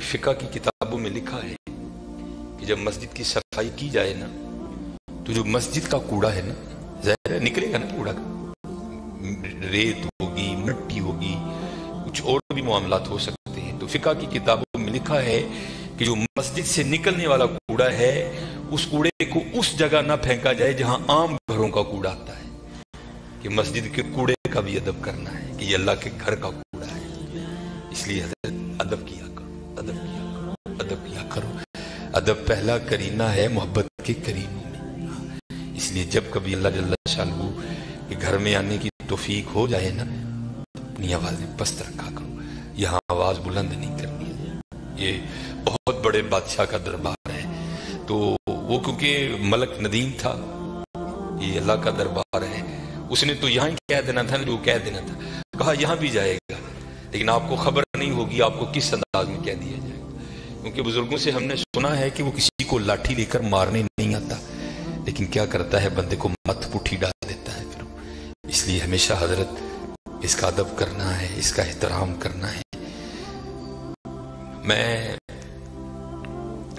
فقہ کی کتابوں میں لکھا ہے کہ جب مسجد کی صفائی کی جائے نا تو جو مسجد کا کوڑا ہے نا ظاہر ہے نکلے گا نا کوڑا کا، ریت ہوگی، مٹی ہوگی، کچھ اور بھی معاملات ہو سکتے ہیں، تو فقہ کی کتابوں میں لکھا ہے کہ جو مسجد سے نکلنے والا کوڑا ہے اس کوڑے کو اس جگہ نہ پھینکا جائے جہاں عام گھروں کا کوڑا آتا ہے، کہ مسجد کے کوڑے کا بھی ادب کرنا ہے کہ یہ اللہ کے گھر کا کوڑا ہے، اس لیے حضرت ادب کیا کرو، ادب کیا کرو، ادب کیا کرو۔ ادب پہلا کرینہ ہے محبت کے کرینوں میں، اس لیے جب کبھی اللہ جل شانہ کے گھر میں آنے کی توفیق ہو جائے نا اپنی آوازیں پست رکھا کرو، یہاں آواز بلند نہیں کرنی ہے، یہ بہت بڑے بادشاہ کا دربار ہے، تو وہ کیونکہ ملک ندیم تھا، یہ اللہ کا دربار ہے، اس نے تو یہاں ہی کہہ دینا تھا جو کہہ دینا تھا، کہا یہاں بھی جائے گا لیکن آپ کو خبر نہیں ہوگی آپ کو کس انداز میں کہہ دیا جائے گا، کیونکہ بزرگوں سے ہم نے سنا ہے کہ وہ کسی کو لاٹھی لے کر مارنے نہیں آتا لیکن کیا کرتا ہے بندے کو مت پٹھی ڈال دیتا ہے پھر، اس لیے ہمیشہ حضرت اس کا ادب کرنا ہے، اس کا احترام کرنا ہے۔ میں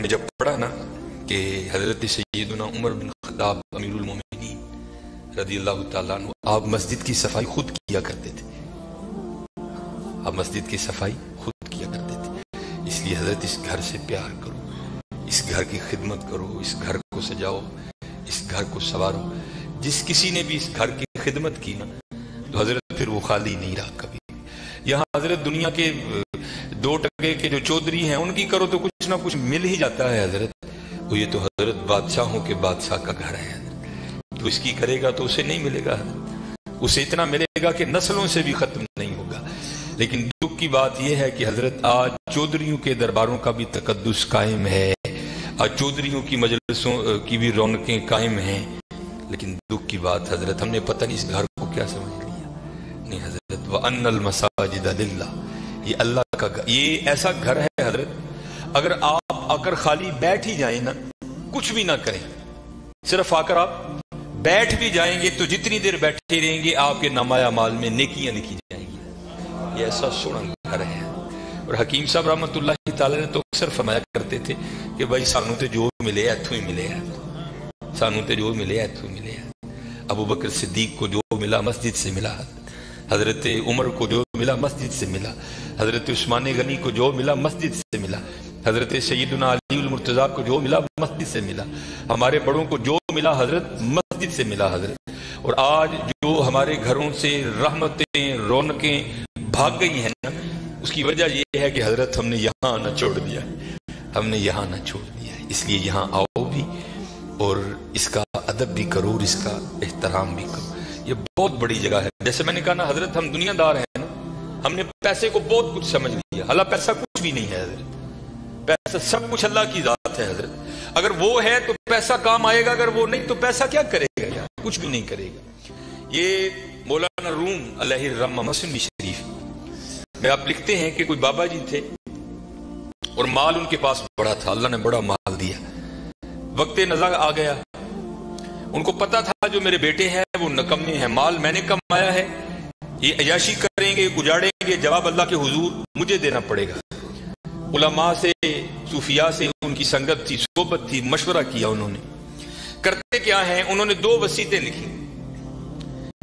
جب پڑھا نا کہ حضرت سیدنا عمر بن خطاب امیر المومنین رضی اللہ تعالیٰ عنہ آپ مسجد کی صفائی خود کیا کرتے تھے، آپ مسجد کی صفائی خود کیا کرتے تھے، اس لیے حضرت اس گھر سے پیار کرو، اس گھر کی خدمت کرو، اس گھر کو سجاؤ، اس گھر کو سنوارو۔ جس کسی نے بھی اس گھر کی خدمت کی نا تو حضرت پھر وہ خالی نہیں رہا کبھی۔ یہاں حضرت دنیا کے 2 ٹکے کے جو چودھری ہیں ان کی کرو تو کچھ نہ کچھ مل ہی جاتا ہے حضرت، وہ یہ تو حضرت بادشاہوں کے بادشاہ کا گھر ہے حضرت، تو اس کی کرے گا تو اسے نہیں ملے گا حضرت، اسے اتنا ملے گا کہ نسلوں سے بھی ختم نہیں ہوگا۔ لیکن دکھ کی بات یہ ہے کہ حضرت آج چودھریوں کے درباروں کا بھی تقدس قائم ہے، آج چودھریوں کی مجلسوں کی بھی رونقیں قائم ہیں، لیکن دکھ کی بات حضرت ہم نے پتہ نہیں اس گھر کو کیا سمجھ لیا، نہیں حضرت وَأَنَّ الْمَسَاجِدَ لِلَّهِ، یہ اللہ کا گھر، یہ ایسا گھر ہے حضرت اگر آپ آ کر خالی بیٹھ ہی جائیں نا کچھ بھی نہ کریں، صرف آ کر آپ بیٹھ بھی جائیں گے تو جتنی دیر بیٹھے رہیں گے آپ کے نامہ اعمال میں نیکیاں لکھی جائیں گی، یہ ایسا سونا گھر ہے۔ اور حکیم صاحب رحمۃ اللہ تعالی نے تو اکثر فرمایا کرتے تھے کہ بھائی سانو تے جو ملے ایتھوں ہی ملے ہے، سانو تے جو ملے ایتھوں ملے ہے۔ ابو بکر صدیق کو جو ملا مسجد سے ملا، حضرت عمر کو جو ملا مسجد سے ملا، حضرت عثمان غنی کو جو ملا مسجد سے ملا، حضرت سیدنا علی المرتضیٰ کو جو ملا مسجد سے ملا، ہمارے بڑوں کو جو ملا حضرت مسجد سے ملا حضرت۔ اور آج جو ہمارے گھروں سے رحمتیں رونقیں بھاگ گئی ہیں نا اس کی وجہ یہ ہے کہ حضرت ہم نے یہاں نہ چھوڑ دیا، ہم نے یہاں نہ چھوڑ دیا، اس لیے یہاں آؤ بھی اور اس کا ادب بھی کرو اور اس کا احترام بھی کرو، یہ بہت بڑی جگہ ہے۔ جیسے میں نے کہا نا حضرت ہم دنیا دار ہیں نا، ہم نے پیسے کو بہت کچھ سمجھ لیا، حالانکہ پیسہ کچھ بھی نہیں ہے حضرت، پیسہ سب کچھ اللہ کی ذات ہے حضرت، اگر وہ ہے تو پیسہ کام آئے گا، اگر وہ نہیں تو پیسہ کیا کرے گا یار، کچھ بھی نہیں کرے گا۔ یہ مولانا روم علیہ الرحمہ مسلم شریف میں آپ لکھتے ہیں کہ کوئی بابا جی تھے اور مال ان کے پاس بڑا تھا، اللہ نے بڑا مال دیا، وقت نزا آ گیا، ان کو پتا تھا جو میرے بیٹے ہیں وہ نکمے ہیں، مال میں نے کمایا ہے، یہ عیاشی کریں گے اجاڑیں گے، جواب اللہ کے حضور مجھے دینا پڑے گا۔ علماء سے صوفیاء سے ان کی سنگت تھی، صحبت تھی، مشورہ کیا انہوں نے، کرتے کیا ہیں انہوں نے 2 وصیتیں لکھی۔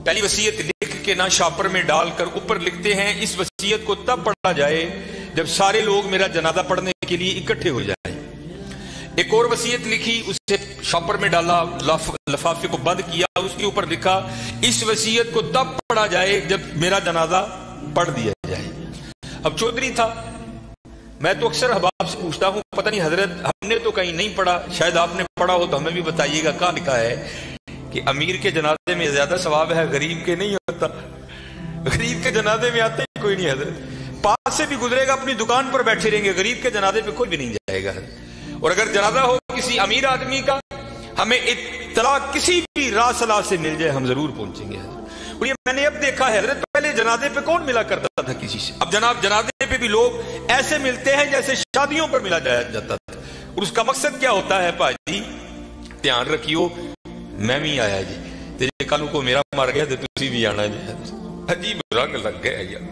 پہلی وصیت لکھ کے نہ شاپر میں ڈال کر اوپر لکھتے ہیں اس وصیت کو تب پڑھا جائے جب سارے لوگ میرا جنازہ پڑھنے کے لیے اکٹھے ہو جائیں۔ ایک اور وصیت لکھی، اسے شاپر میں ڈالا، لفافے کو بند کیا، اس کے اوپر لکھا اس وصیت کو تب پڑھا جائے جب میرا جنازہ پڑھ دیا جائے۔ اب چودھری تھا، میں تو اکثر احباب سے پوچھتا ہوں پتہ نہیں حضرت ہم نے تو کہیں نہیں پڑھا، شاید آپ نے پڑھا ہو تو ہمیں بھی بتائیے گا، کہاں لکھا ہے کہ امیر کے جنازے میں زیادہ ثواب ہے غریب کے نہیں ہوتا، غریب کے جنازے میں آتا ہی کوئی نہیں حضرت، پاس سے بھی گزرے گا اپنی دکان پر بیٹھے رہیں گے، غریب کے جنازے پہ کوئی بھی نہیں جائے گا حضرت۔ اور اگر جنازہ ہو کسی امیر آدمی کا ہمیں اطلاع کسی بھی راہ صلاح سے مل جائے ہم ضرور پہنچیں گے حضرت۔ اور یہ میں نے اب دیکھا ہے حضرت، پہلے جنازے پہ کون ملا کرتا تھا کسی سے، اب جناب جنازے پہ بھی لوگ ایسے ملتے ہیں جیسے شادیوں پر ملا جاتا تھا، اور اس کا مقصد کیا ہوتا ہے پاجی دھیان رکھیو میں بھی آیا جی، تیرے کالوں کو میرا مار گیا تو تسی بھی آنا جی، عجیب رنگ لگ گیا یار۔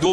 2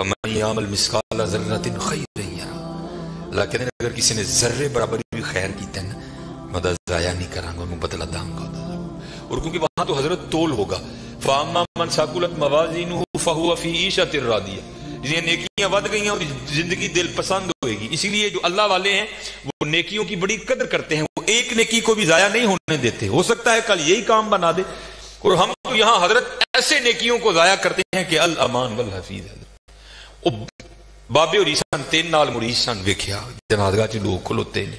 فمن یعمل مثقال ذرۃ خیرا یرہ، اللہ کہتے ہیں اگر کسی نے ذرے برابر بھی خیر کیتا ہے نا میں ضائع نہیں کراں گا، انہوں بدلہ داں گا۔ اور کیونکہ وہاں تو حضرت تول ہوگا، فاما من ثقلت موازینہ فہو فی عیشۃ راضیہ، جنہیں نیکیاں ود گئی ہیں اور زندگی دل پسند ہوئے گی۔ اسی لیے جو اللہ والے ہیں وہ نیکیوں کی بڑی قدر کرتے ہیں، وہ ایک نیکی کو بھی ضائع نہیں ہونے دیتے، ہو سکتا ہے کل یہی کام بنا دے۔ اور ہم تو یہاں حضرت ایسے نیکیوں کو ضائع کرتے ہیں کہ الامان والحفیظ۔ بابے اور عیسان 3 نال مریسان ویکھیا جنازگاہ چ لوگ کھلوتے نے،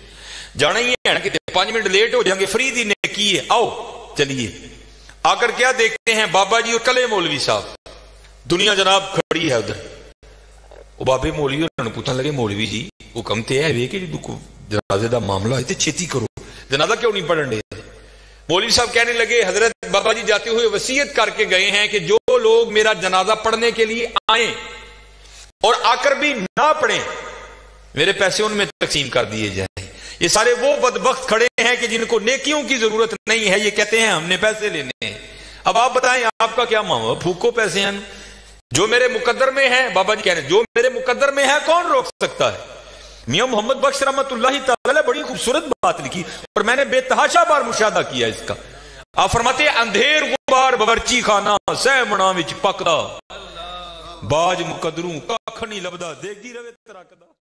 جانا ہی ہے نا کہ 5 منٹ لیٹ ہو جائیں گے، فری دی نیکی ہے، آؤ چلیے۔ آ کر کیا دیکھتے ہیں بابا جی اور کلے مولوی صاحب، دنیا جناب کھڑی ہے ادھر۔ وہ بابے مولوی انہوں نے پوچھنے لگے مولوی جی حکم تے ہے کہ جنازے دا معاملہ ہے تے چھتی کرو، جنازہ کیوں نہیں پڑھن دے؟ مولوی صاحب کہنے لگے حضرت بابا جی جاتے ہوئے وصیت کر کے گئے ہیں کہ جو لوگ میرا جنازہ پڑھنے کے لیے آئیں اور آ کر بھی نہ پڑھیں میرے پیسے ان میں تقسیم کر دیے جائیں۔ یہ سارے وہ بدبخت کھڑے ہیں کہ جن کو نیکیوں کی ضرورت نہیں ہے، یہ کہتے ہیں ہم نے پیسے لینے ہیں۔ اب آپ بتائیں آپ کا کیا معاملہ؟ پھوکو پیسے ہیں، جو میرے مقدر میں ہے، بابا جی کہہ رہے ہیں جو میرے مقدر میں ہے کون روک سکتا ہے؟ میاں محمد بخش رحمت اللہ تعالی بڑی خوبصورت بات لکھی اور میں نے بے تحاشا بار مشاہدہ کیا اس کا۔ آپ فرماتے ہیں اندھیر غبار باورچی خانہ سہ منا وچ پکدا، باج مقدروں ککھ نہیں لبدا، دیکھدی رہے ترکدا۔